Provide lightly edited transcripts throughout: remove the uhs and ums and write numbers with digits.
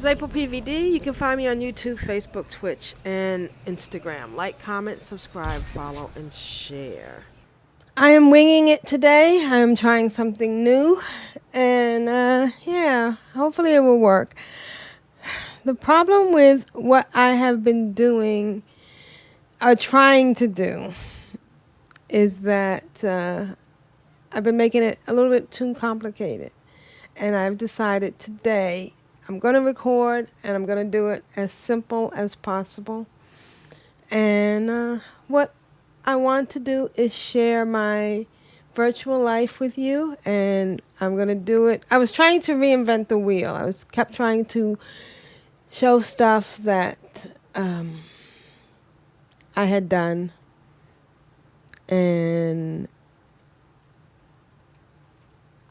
is AprilPvd. You can find me on YouTube, Facebook, Twitch, and Instagram. Like, comment, subscribe, follow, and share. I am winging it today. I am trying something new. And yeah, hopefully it will work. The problem with what I have been doing, or trying to do, is that I've been making it a little bit too complicated. And I've decided today I'm going to record and I'm going to do it as simple as possible. And what I want to do is share my virtual life with you, and I'm going to do it. I was trying to reinvent the wheel. I kept trying to show stuff that I had done, and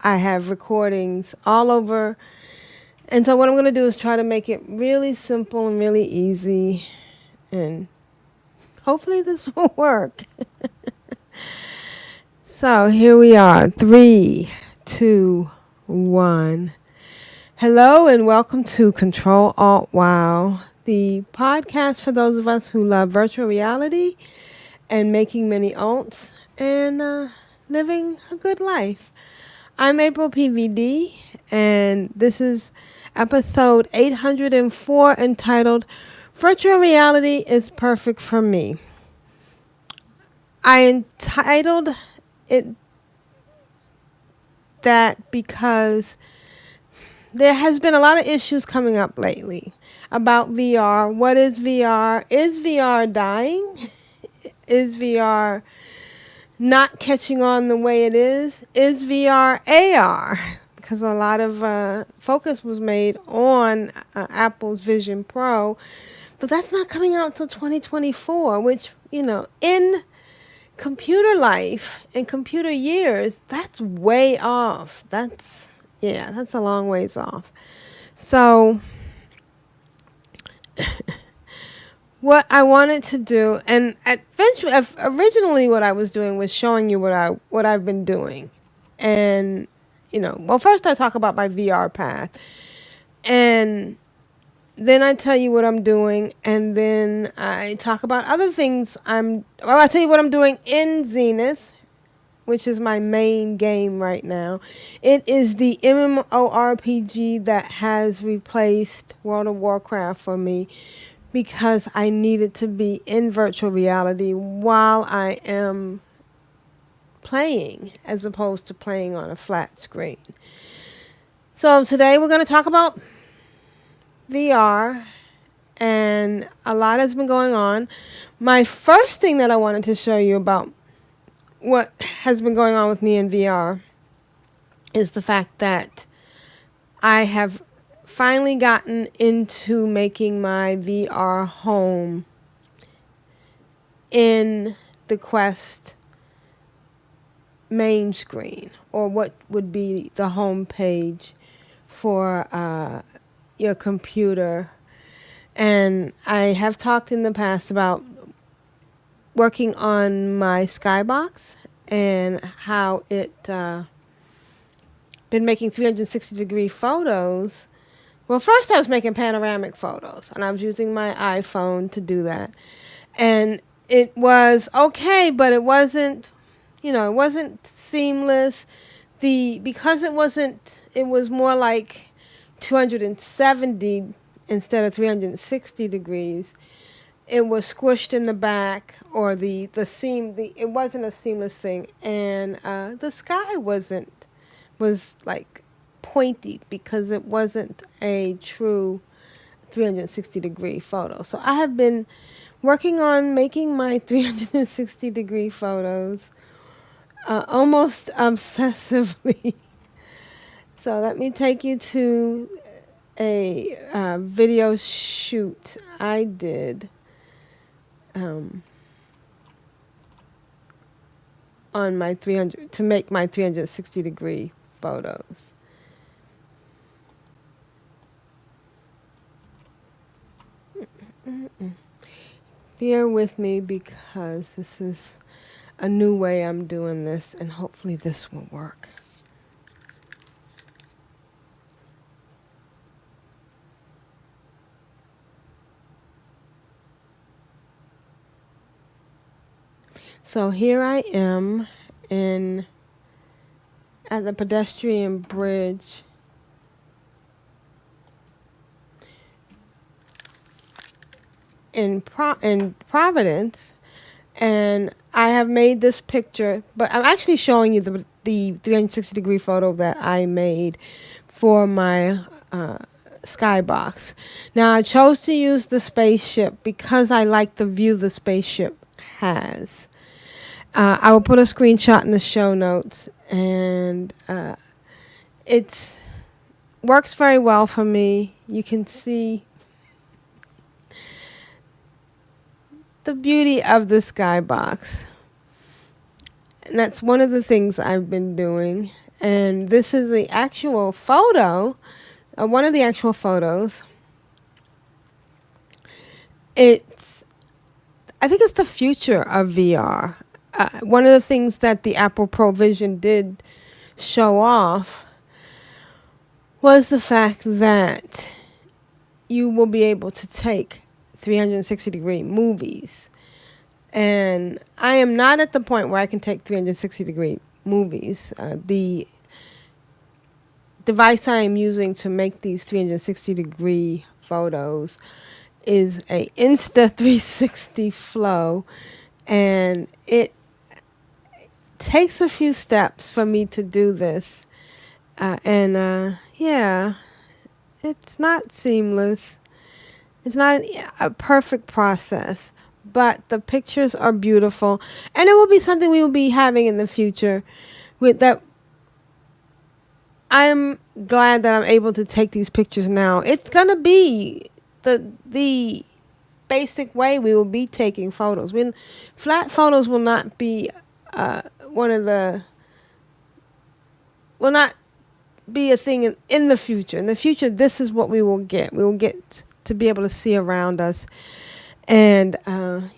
I have recordings all over. And so what I'm going to do is try to make it really simple and really easy, and hopefully this will work. So here we are. 3, 2, 1. Hello and welcome to Ctrl Alt WoW, the podcast for those of us who love virtual reality and making many alts and living a good life. I'm AprilPvd, and this is episode 804 entitled Virtual Reality is Perfect for Me. I entitled it that because there has been a lot of issues coming up lately about VR. What is VR? Is VR dying? Is VR not catching on the way it is? Is VR AR? Because a lot of focus was made on Apple's Vision Pro, but that's not coming out until 2024, which, in computer life and computer years, that's way off. That's a long ways off. So what I wanted to do, and originally what I was doing was showing you what I've been doing. And, first I talk about my VR path. And then I tell you what I'm doing, and then I talk about other things. I tell you what I'm doing in Zenith, which is my main game right now. It is the MMORPG that has replaced World of Warcraft for me because I needed to be in virtual reality while I am playing, as opposed to playing on a flat screen. So today we're going to talk about VR, and a lot has been going on. My first thing that I wanted to show you about what has been going on with me in VR is the fact that I have finally gotten into making my VRHome in the Quest main screen, or what would be the home page for your computer. And I have talked in the past about working on my skybox and how it been making 360-degree photos. Well, first I was making panoramic photos, and I was using my iPhone to do that. And it was okay, but it wasn't, it wasn't seamless. Because it was more like 270 instead of 360 degrees. It was squished in the back, or the seam. It wasn't a seamless thing, and the sky was like pointy because it wasn't a true 360-degree photo. So I have been working on making my 360-degree photos almost obsessively. So let me take you to a video shoot I did on my to make my 360-degree photos. Bear with me because this is a new way I'm doing this, and hopefully this will work. So here I am at the pedestrian bridge in Providence, and I have made this picture, but I'm actually showing you the 360-degree photo that I made for my skybox. Now I chose to use the spaceship because I like the view the spaceship has. I will put a screenshot in the show notes, and it's works very well for me. You can see the beauty of the skybox. And that's one of the things I've been doing. And this is the actual photo, one of the actual photos. I think it's the future of VR. One of the things that the AprilPvd did show off was the fact that you will be able to take 360-degree movies. And I am not at the point where I can take 360-degree movies. The device I am using to make these 360-degree photos is a Insta360 Flow, and it takes a few steps for me to do this. Yeah, it's not seamless. It's not a perfect process, but the pictures are beautiful, and it will be something we will be having in the future. With that, I'm glad that I'm able to take these pictures now. It's gonna be the basic way we will be taking photos. Flat photos will not be will not be a thing in the future. In the future, this is what we will get. We will get to be able to see around us. And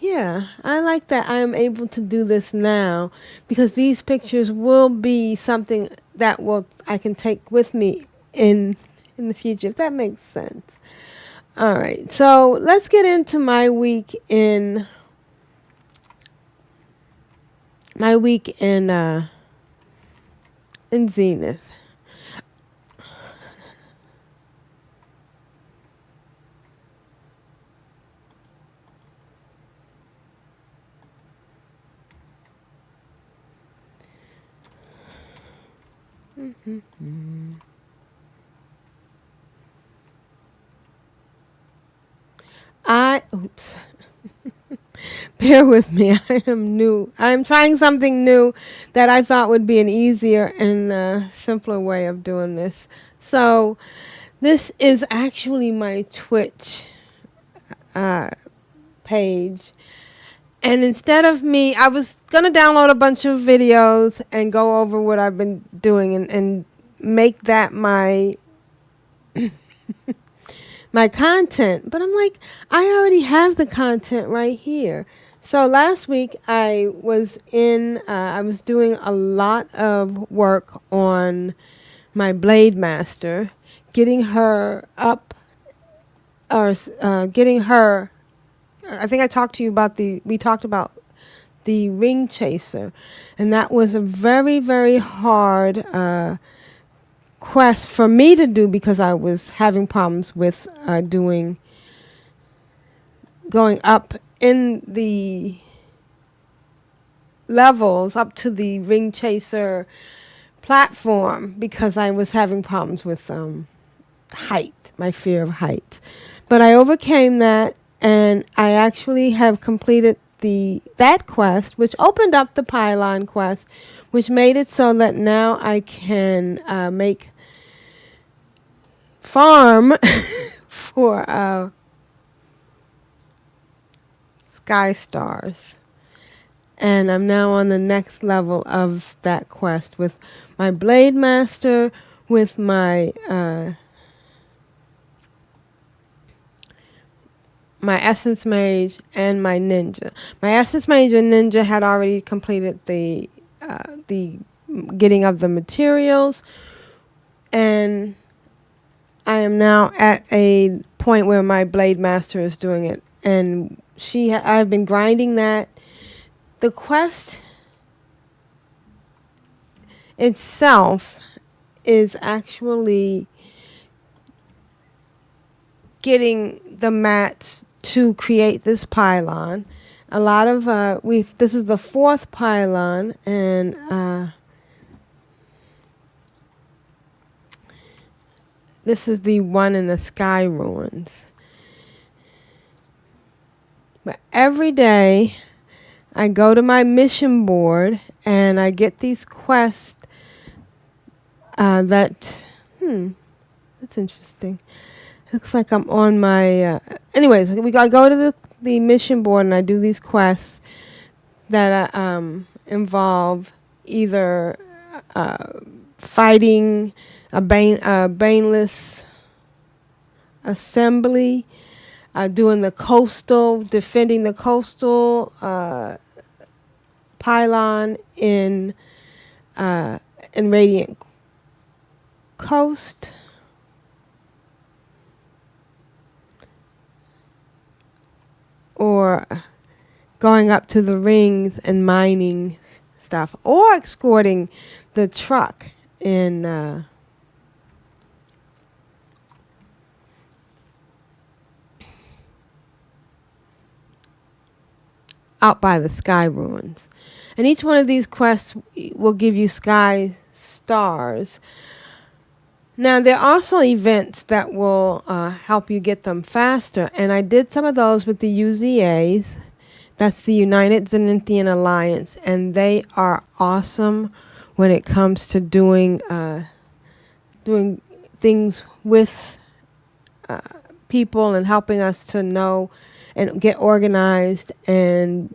yeah, I like that I am able to do this now, because these pictures will be something that I can take with me in the future, if that makes sense. All right, so let's get into my week in Zenith. Oops. Bear with me. I am new. I'm trying something new that I thought would be an easier and simpler way of doing this. So this is actually my Twitch page. And instead of me, I was going to download a bunch of videos and go over what I've been doing and make that my my content. But I'm like, I already have the content right here. So last week I was doing a lot of work on my Blade Master, getting her up, getting her. I think I talked to you about we talked about the ring chaser, and that was a very, very hard quest for me to do, because I was having problems with going up in the levels up to the ring chaser platform, because I was having problems with height, my fear of height. But I overcame that, and I actually have completed that quest, which opened up the pylon quest, which made it so that now I can make farm for sky stars. And I'm now on the next level of that quest with my Blade Master, with my my Essence Mage, and my Ninja. My Essence Mage and Ninja had already completed the getting of the materials, and I am now at a point where my Blade Master is doing it, and I've been grinding that the quest itself is actually getting the mats to create this pylon. A lot of this is the 4th pylon, and this is the one in the sky ruins. But every day I go to my mission board and I get these quests that's interesting. Looks like I'm on my anyways, I go to the mission board and I do these quests that involve either fighting a baneless assembly, doing defending the coastal pylon in Radiant Coast, or going up to the rings and mining stuff, or escorting the truck in out by the sky ruins. And each one of these quests will give you sky stars. Now, there are also events that will help you get them faster, and I did some of those with the UZAs. That's the United Zenithian Alliance, and they are awesome when it comes to doing things with people and helping us to know and get organized and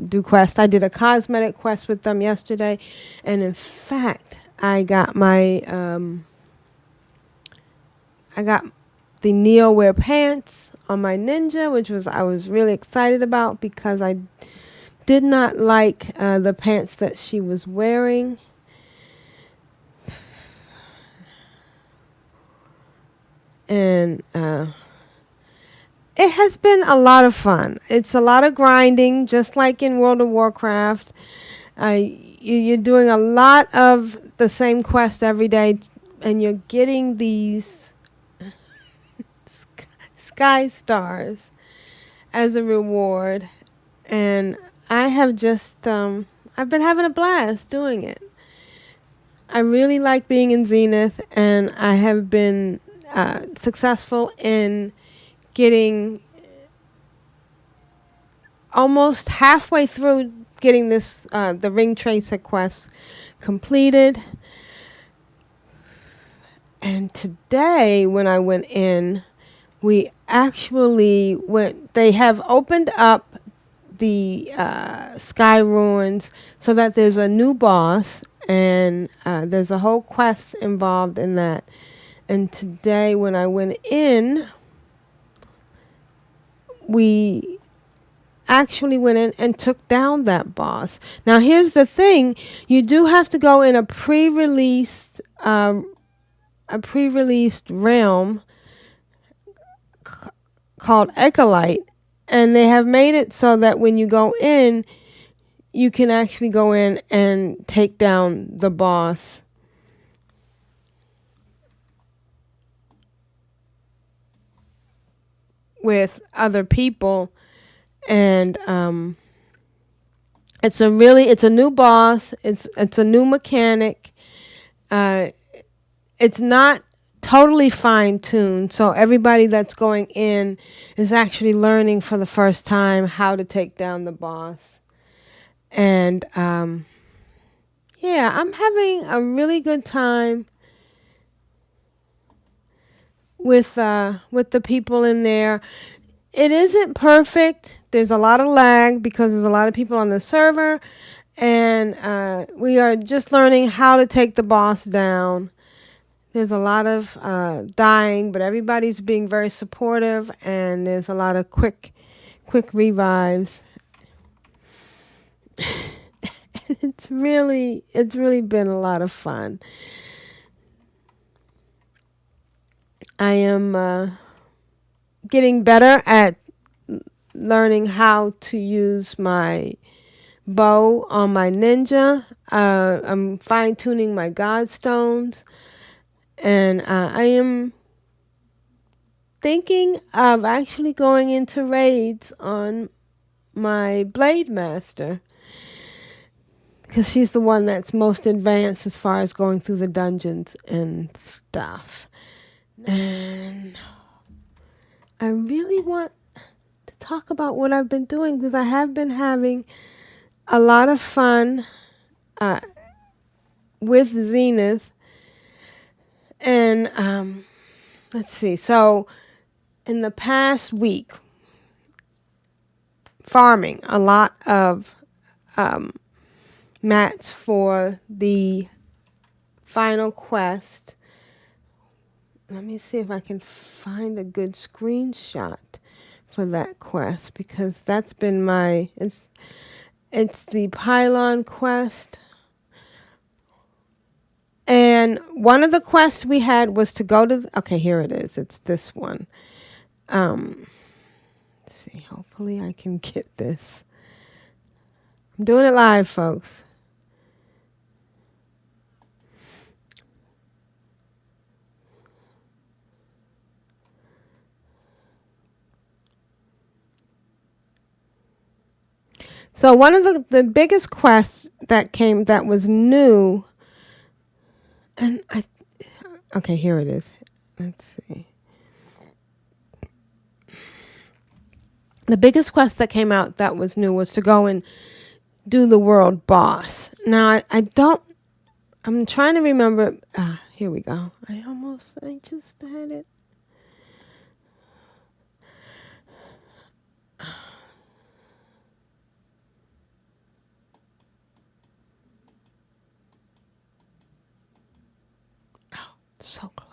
do quests. I did a cosmetic quest with them yesterday, and in fact, I got the NeoWare pants on my ninja, which I was really excited about because I did not like the pants that she was wearing. And it has been a lot of fun. It's a lot of grinding, just like in World of Warcraft. You're doing a lot of the same quest every day, and you're getting these sky stars as a reward. And I have just, I've been having a blast doing it. I really like being in Zenith, and I have been successful in getting almost halfway through getting this the Ring Tracer quest completed. And today when I went in, we actually they have opened up the sky ruins so that there's a new boss, and there's a whole quest involved in that. And today when I went in, we actually went in and took down that boss. Now here's the thing: you do have to go in a pre-released realm called Echolite, and they have made it so that when you go in, you can actually go in and take down the boss. With other people, and it's a new boss. It's a new mechanic. It's not totally fine-tuned, so everybody that's going in is actually learning for the first time how to take down the boss. And yeah, I'm having a really good time with the people in there. It isn't perfect. There's a lot of lag because there's a lot of people on the server, and we are just learning how to take the boss down. There's a lot of dying, but everybody's being very supportive, and there's a lot of quick revives. And it's really been a lot of fun. I am getting better at learning how to use my bow on my ninja. I'm fine-tuning my godstones. And I am thinking of actually going into raids on my Blade Master, because she's the one that's most advanced as far as going through the dungeons and stuff. And I really want to talk about what I've been doing, because I have been having a lot of fun with Zenith. And let's see. So in the past week, farming a lot of mats for the final quest. Let me see if I can find a good screenshot for that quest, because that's been my, it's the pylon quest. And one of the quests we had was to go to, okay, here it is. It's this one. Let's see, hopefully I can get this. I'm doing it live, folks. So one of the biggest quests that came that was new, and okay, here it is. Let's see. The biggest quest that came out that was new was to go and do the world boss. Now, I'm trying to remember. Here we go. I just had it. Oh, so close.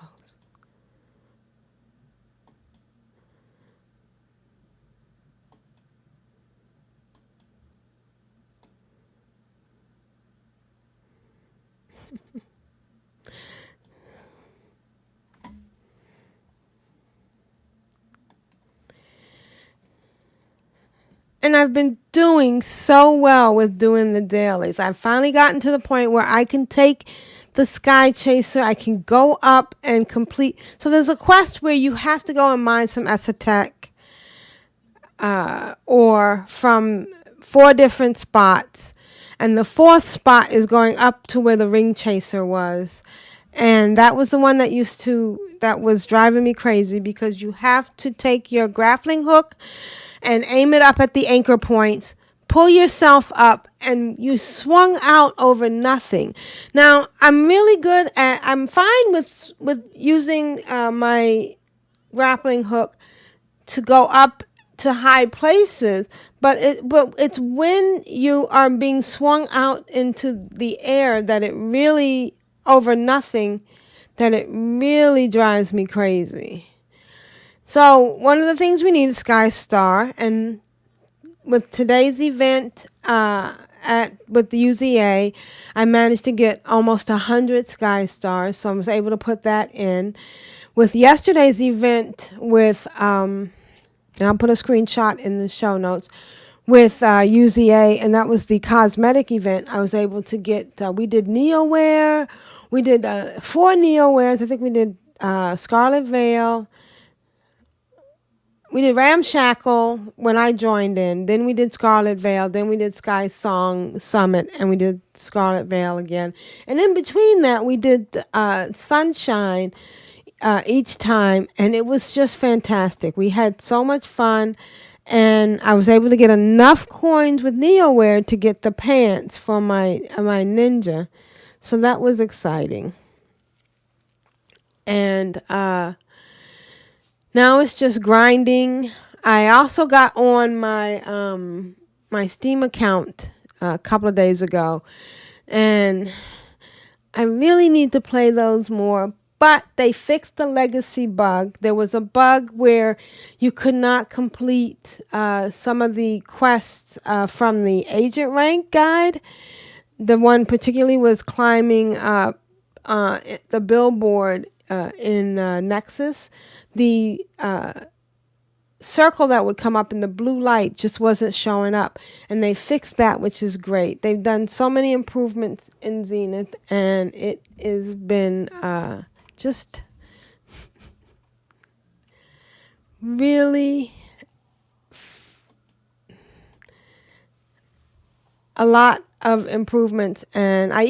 And I've been doing so well with doing the dailies. I've finally gotten to the point where I can take the Sky Chaser. I can go up and complete. So there's a quest where you have to go and mine some Esotech ore from 4 different spots. And the 4th spot is going up to where the Ring Chaser was. And that was the one that was driving me crazy, because you have to take your grappling hook and aim it up at the anchor points, pull yourself up, and you swung out over nothing. Now, I'm fine with using my grappling hook to go up to high places, but it's when you are being swung out into the air that it really, over nothing, that it really drives me crazy. So one of the things we need is Sky Star, and with today's event with the UZA, I managed to get almost 100 Sky Stars, so I was able to put that in. With yesterday's event with, and I'll put a screenshot in the show notes, with UZA, and that was the cosmetic event, I was able to get, we did NeoWare, we did 4 NeoWares, I think we did Scarlet Veil, we did Ramshackle when I joined in. Then we did Scarlet Veil. Then we did Sky Song Summit. And we did Scarlet Veil again. And in between that, we did Sunshine each time. And it was just fantastic. We had so much fun. And I was able to get enough coins with NeoWare to get the pants for my ninja. So that was exciting. And now it's just grinding. I also got on my my Steam account a couple of days ago, and I really need to play those more. But they fixed the legacy bug. There was a bug where you could not complete some of the quests from the agent rank guide. The one particularly was climbing the billboard in Nexus. The circle that would come up in the blue light just wasn't showing up. And they fixed that, which is great. They've done so many improvements in Zenith, and it has been just really a lot of improvements. And I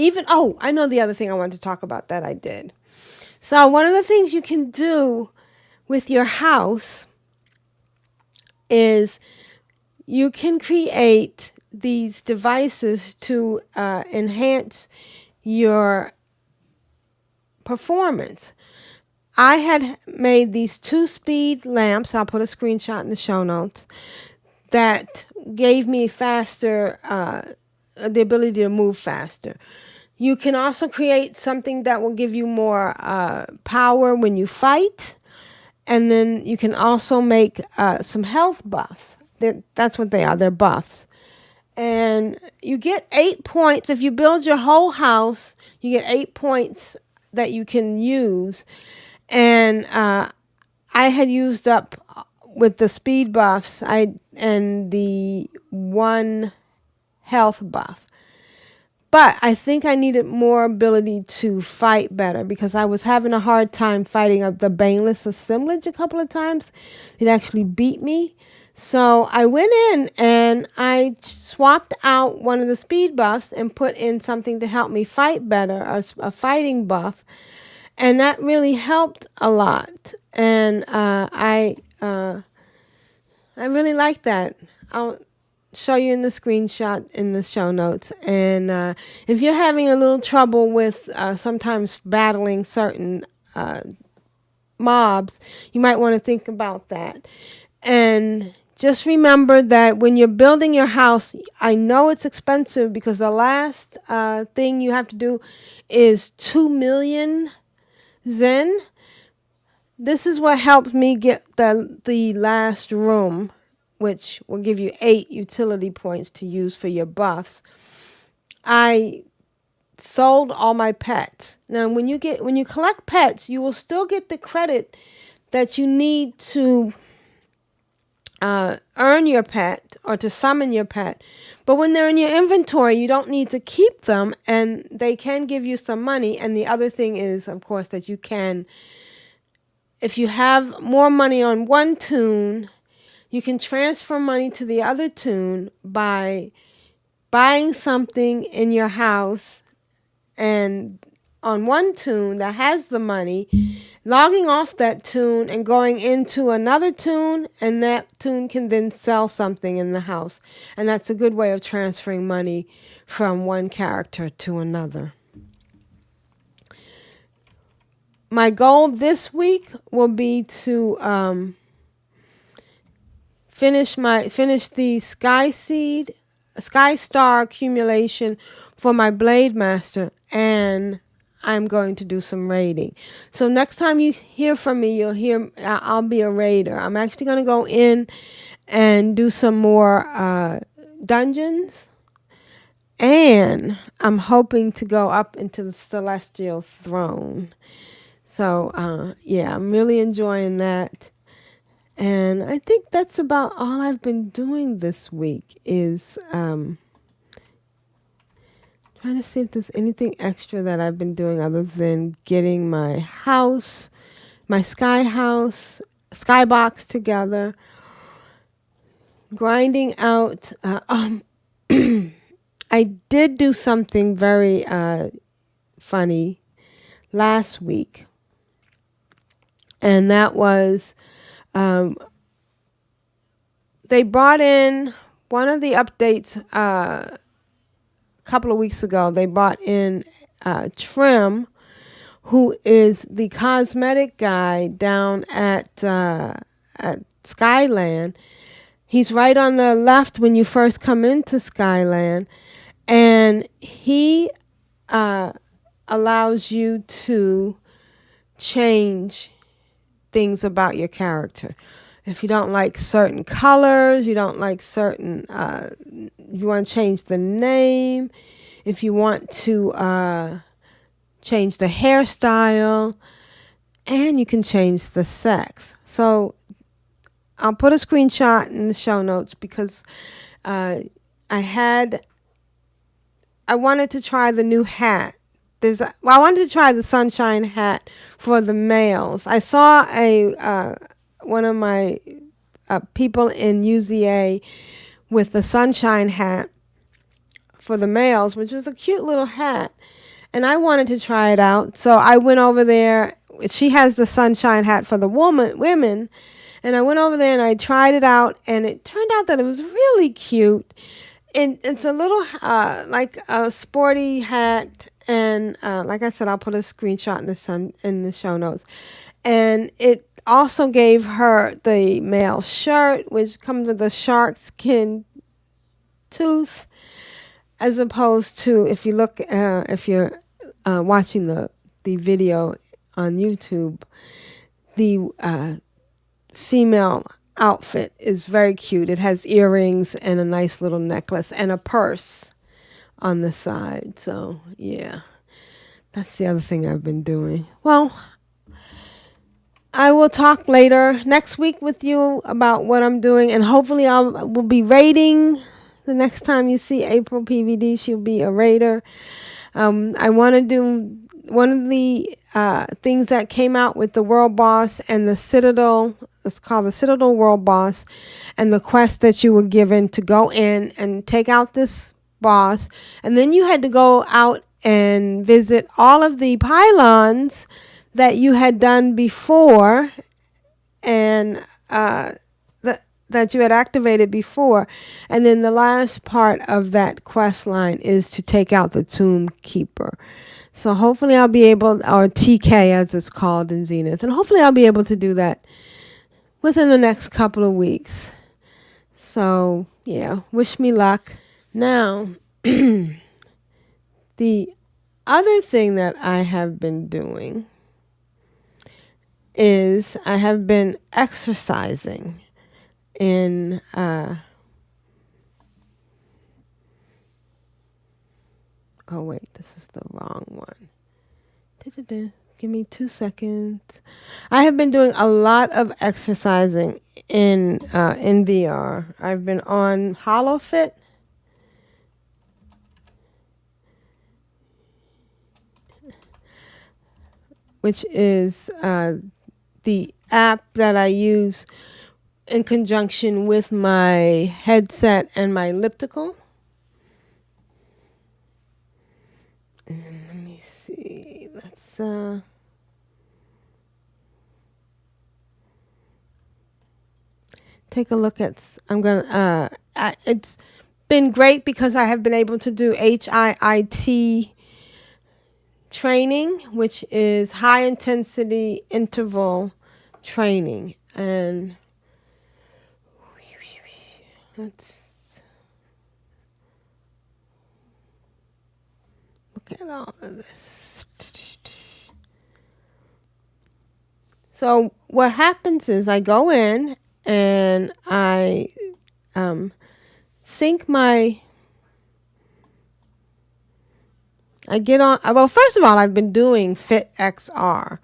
know the other thing I wanted to talk about that I did. So one of the things you can do with your house is you can create these devices to enhance your performance. I had made these 2-speed lamps. I'll put a screenshot in the show notes, that gave me faster, the ability to move faster. You can also create something that will give you more power when you fight. And then you can also make some health buffs. That's what they are. They're buffs. And you get 8 points. If you build your whole house, you get 8 points that you can use. And I had used up with the speed buffs and the 1 health buff. But I think I needed more ability to fight better, because I was having a hard time fighting up the baneless assemblage a couple of times. It actually beat me. So I went in and I swapped out one of the speed buffs and put in something to help me fight better, a fighting buff. And that really helped a lot. And I really like that. I'll show you in the screenshot in the show notes. And if you're having a little trouble with sometimes battling certain mobs, you might want to think about that. And just remember that when you're building your house, I know it's expensive, because the last thing you have to do is 2 million Zen. This is what helped me get the last room, which will give you 8 utility points to use for your buffs. I sold all my pets. Now, when you collect pets, you will still get the credit that you need to earn your pet or to summon your pet. But when they're in your inventory, you don't need to keep them, and they can give you some money. And the other thing is, of course, that you can, if you have more money on one toon, you can transfer money to the other toon by buying something in your house and on one toon that has the money, logging off that toon and going into another toon, and that toon can then sell something in the house. And that's a good way of transferring money from one character to another. My goal this week will be to finish the Sky Star accumulation for my Blade Master, and I'm going to do some raiding. So next time you hear from me, you'll hear I'll be a raider. I'm actually going to go in and do some more dungeons, and I'm hoping to go up into the Celestial Throne. So yeah, I'm really enjoying that. And I think that's about all I've been doing this week, is trying to see if there's anything extra that I've been doing other than getting my house, my skybox together, grinding out. I did do something very funny last week, and that was they brought in one of the updates a couple of weeks ago. They brought in Trim, who is the cosmetic guy down at Skyland. He's right on the left when you first come into Skyland, and he allows you to change things about your character. If you don't like certain colors, you don't like certain, you want to change the name, if you want to change the hairstyle, and you can change the sex. So I'll put a screenshot in the show notes because I wanted to try the new hat. I wanted to try the sunshine hat for the males. I saw one of my people in UZA with the sunshine hat for the males, which was a cute little hat. And I wanted to try it out. So I went over there. She has the sunshine hat for the women. And I went over there and I tried it out. And it turned out that it was really cute. And it's a little like a sporty hat. And like I said, I'll put a screenshot in the show notes. And it also gave her the male shirt, which comes with a shark skin tooth. As opposed to if you're watching the video on YouTube, the female outfit is very cute. It has earrings and a nice little necklace and a purse on the side. So yeah, that's the other thing I've been doing. Well, I will talk later next week with you about what I'm doing, and hopefully will be raiding. The next time you see AprilPvd, she'll be a raider. I want to do one of the things that came out with the World Boss and the Citadel. It's called the Citadel World Boss, and the quest that you were given to go in and take out this boss. And then you had to go out and visit all of the pylons that you had done before and that you had activated before. And then the last part of that quest line is to take out the Tomb Keeper. So hopefully I'll be able, or TK as it's called in Zenith, and hopefully I'll be able to do that within the next couple of weeks. So yeah, wish me luck. Now, the other thing that I have been doing is I have been exercising in oh wait, this is the wrong one. Give me 2 seconds. I have been doing a lot of exercising in VR. I've been on Holofit, which is the app that I use in conjunction with my headset and my elliptical. And let me see. Let's take a look at. It's been great because I have been able to do HIIT training, which is high intensity interval training, and let's look at all of this. So what happens is I go in and I sync my. I get on. Well, first of all, I've been doing FitXR.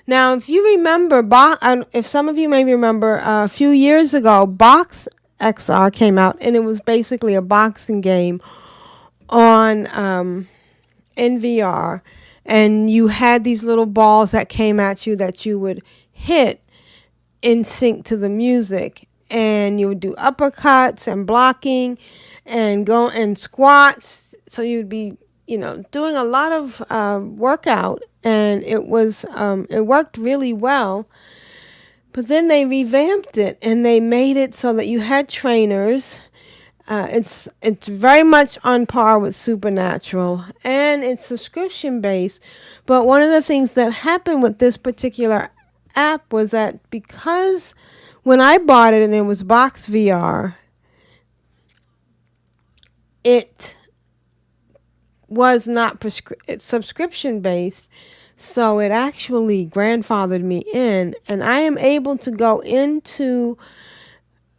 Now, if you remember, if some of you maybe remember, a few years ago, BoxXR came out, and it was basically a boxing game on in VR, and you had these little balls that came at you that you would hit in sync to the music, and you would do uppercuts and blocking, and go and squats. So you'd be doing a lot of workout, and it worked really well. But then they revamped it, and they made it so that you had trainers. It's very much on par with Supernatural, and it's subscription based. But one of the things that happened with this particular app was that because when I bought it and it was Box VR, it was not subscription based, so it actually grandfathered me in, and I am able to go into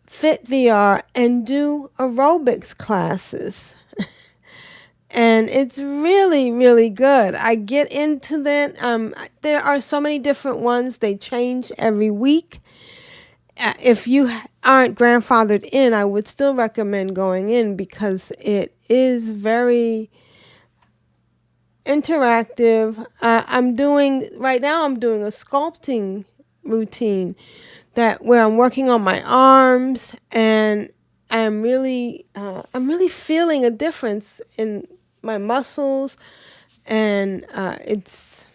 Fit VR and do aerobics classes. And it's really, really good. I get into that. There are so many different ones. They change every week. if you aren't grandfathered in, I would still recommend going in because it is very interactive. I'm doing a sculpting routine where I'm working on my arms, and I'm really feeling a difference in my muscles, and it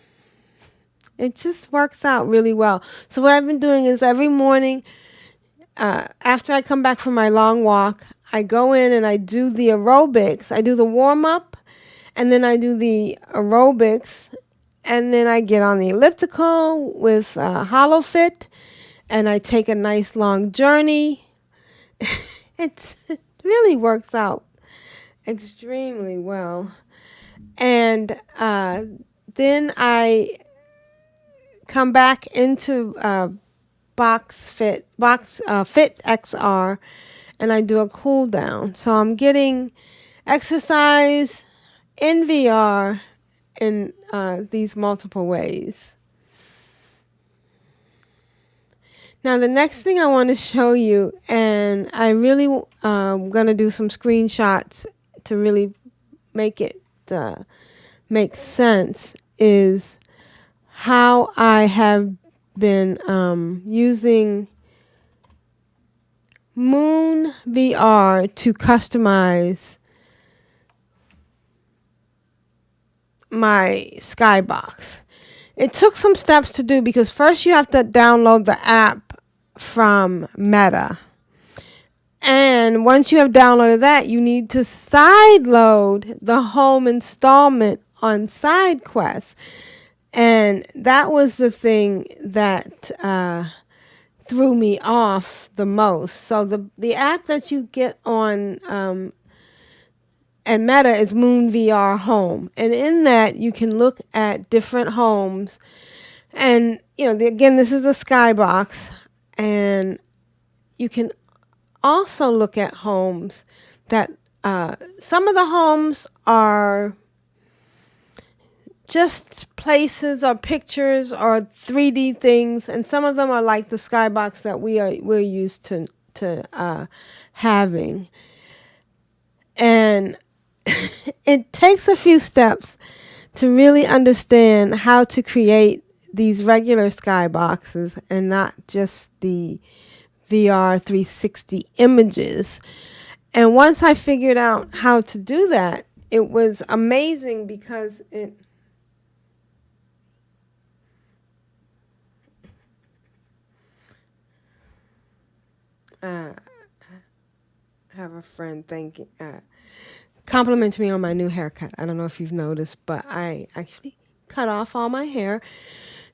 just works out really well. So what I've been doing is every morning, after I come back from my long walk, I go in and I do the aerobics. I do the warm up, and then I do the aerobics, and then I get on the elliptical with Holofit, and I take a nice long journey. It really works out extremely well. And then I come back into FitXR, and I do a cool down. So I'm getting exercise in VR in these multiple ways. Now the next thing I want to show you, and I really going to do some screenshots to really make it make sense, is how I have been using Moon VR to customize my skybox. It took some steps to do because first you have to download the app from Meta. And once you have downloaded that, you need to sideload the home installment on SideQuest. And that was the thing that threw me off the most. So the app that you get on and Meta is Moon VRHome, and in that you can look at different homes, and again, this is the skybox, and you can also look at homes that some of the homes are just places or pictures or 3D things, and some of them are like the skybox that we're used to having. And it takes a few steps to really understand how to create these regular skyboxes and not just the VR 360 images. And once I figured out how to do that, it was amazing because have a friend compliment me on my new haircut. I don't know if you've noticed, but I actually cut off all my hair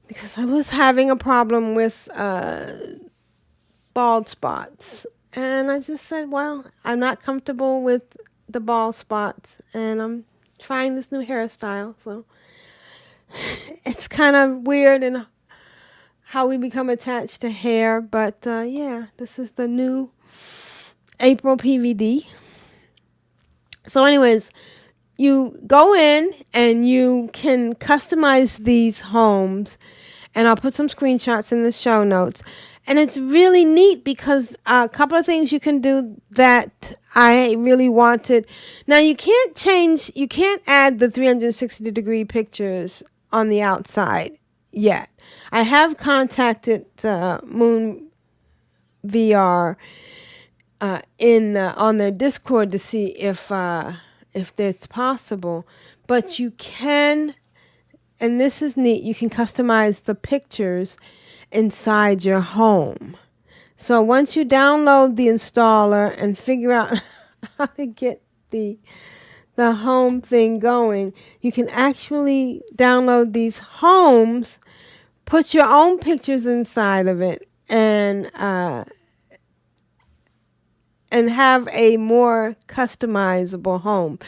because I was having a problem with bald spots. And I just said, well, I'm not comfortable with the bald spots, and I'm trying this new hairstyle. So it's kind of weird in how we become attached to hair. But yeah, this is the new AprilPvd. So anyways, you go in and you can customize these homes, and I'll put some screenshots in the show notes. And it's really neat because a couple of things you can do that I really wanted. Now you can't add the 360-degree pictures on the outside yet. I have contacted Moon VR on their Discord to see if that's possible, but you can, and this is neat, you can customize the pictures inside your home. So once you download the installer and figure out how to get the home thing going, you can actually download these homes, put your own pictures inside of it, and have a more customizable home.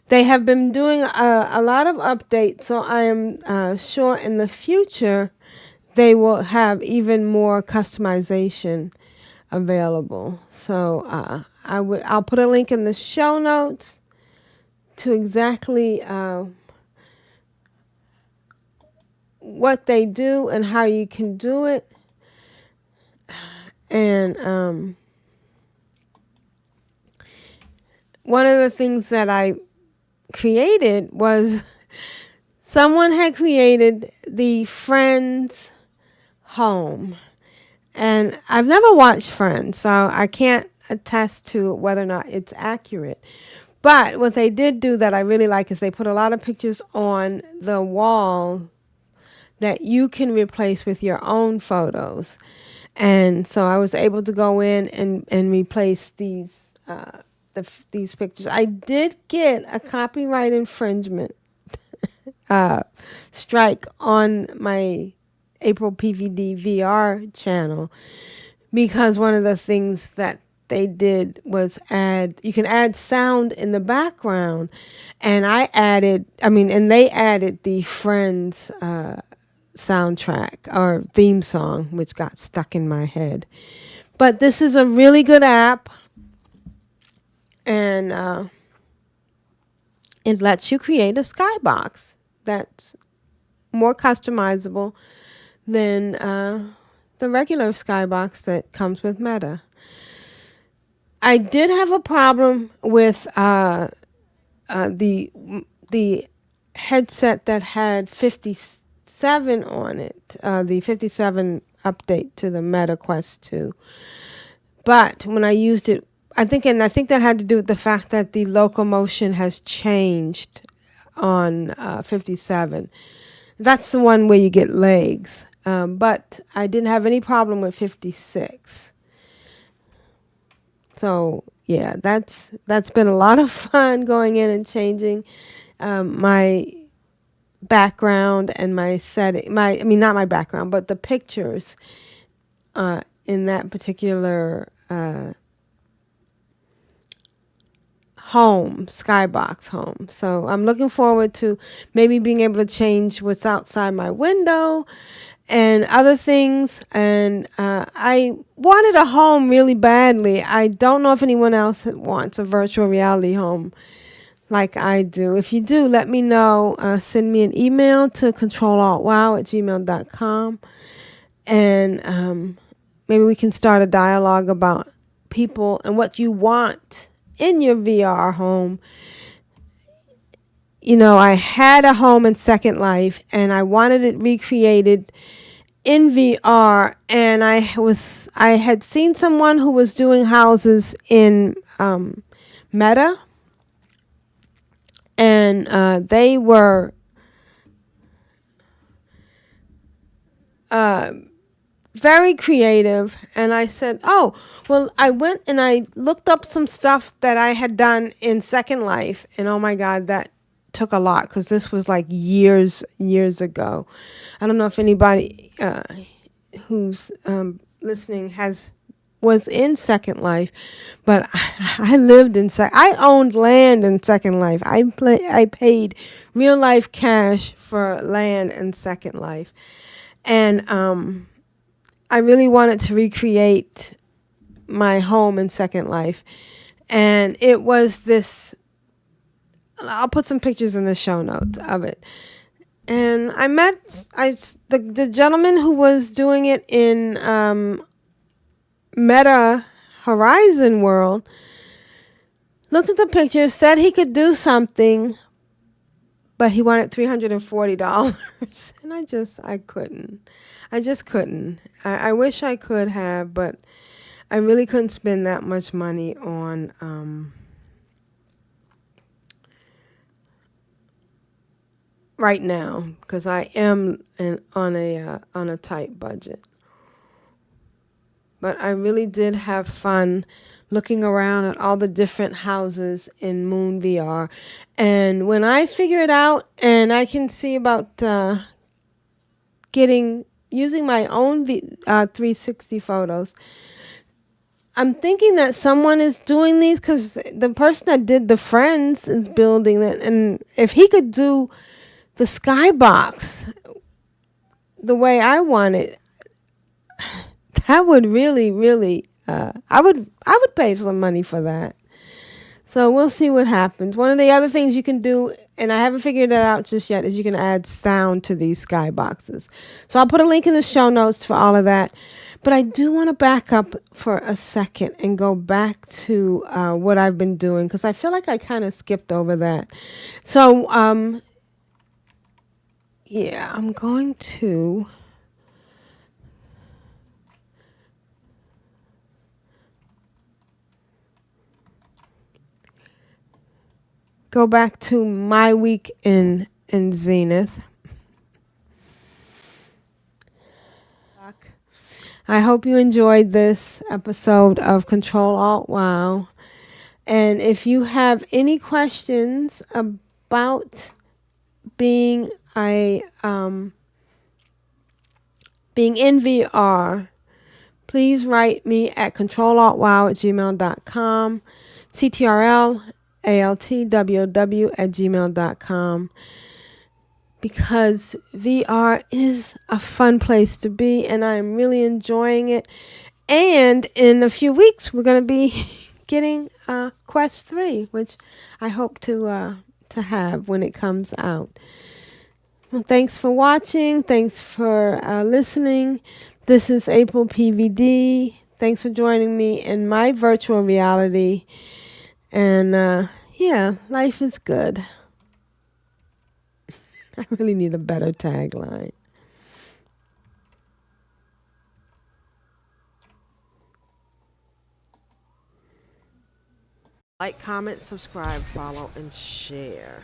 They have been doing a lot of updates, so I am sure in the future they will have even more customization available. So I'll put a link in the show notes to exactly what they do and how you can do it. And one of the things that I created was someone had created the Friends home. And I've never watched Friends, so I can't attest to whether or not it's accurate. But what they did do that I really like is they put a lot of pictures on the wall that you can replace with your own photos. And so I was able to go in and replace these these pictures. I did get a copyright infringement strike on my AprilPvd VR channel because one of the things that they did was you can add sound in the background, and they added the Friends soundtrack or theme song, which got stuck in my head. But this is a really good app, and it lets you create a skybox that's more customizable than the regular skybox that comes with Meta. I did have a problem with the headset that had 57 on it, the 57 update to the Meta Quest 2. But when I used it, I think that had to do with the fact that the locomotion has changed on 57. That's the one where you get legs. But I didn't have any problem with 56. So yeah, that's been a lot of fun going in and changing my background and my setting. Not my background, but the pictures in that particular skybox home. So I'm looking forward to maybe being able to change what's outside my window and other things. And I wanted a home really badly. I don't know if anyone else wants a virtual reality home like I do. If you do, let me know. Send me an email to controlaltwow@gmail.com. And maybe we can start a dialogue about people and what you want in your VR home. You know, I had a home in Second Life and I wanted it recreated in VR, and I had seen someone who was doing houses in Meta, and they were very creative. And I said, oh, well, I went and I looked up some stuff that I had done in Second Life, and oh my God, that took a lot because this was like years ago. I don't know if anybody who's listening was in Second Life, but I lived in I owned land in Second Life. I paid real life cash for land in Second Life, and I really wanted to recreate my home in Second Life, and it was this. I'll put some pictures in the show notes of it. And I met the gentleman who was doing it in Meta Horizon World. Looked at the pictures, said he could do something, but he wanted $340. And I couldn't. I just couldn't. I wish I could have, but I really couldn't spend that much money on right now, because I am on a tight budget. But I really did have fun looking around at all the different houses in Moon VR. And when I figure it out and I can see about using my own 360 photos, I'm thinking that someone is doing these because the person that did the Friends is building it. And if he could do the skybox the way I want it, that would really, really, I would pay some money for that. So we'll see what happens. One of the other things you can do, and I haven't figured that out just yet, is you can add sound to these skyboxes. So I'll put a link in the show notes for all of that. But I do want to back up for a second and go back to what I've been doing, because I feel like I kind of skipped over that. So, yeah, I'm going to go back to my week in Zenith. I hope you enjoyed this episode of Control Alt WoW. And if you have any questions about being being in VR, please write me at controlaltwow@gmail.com, ctrlaltwow@gmail.com, because VR is a fun place to be, and I'm really enjoying it. And in a few weeks, we're going to be getting Quest 3, which I hope to have when it comes out. Well, thanks for watching. Thanks for listening. This is AprilPvd. Thanks for joining me in my virtual reality. And yeah, life is good. I really need a better tagline. Like, comment, subscribe, follow, and share.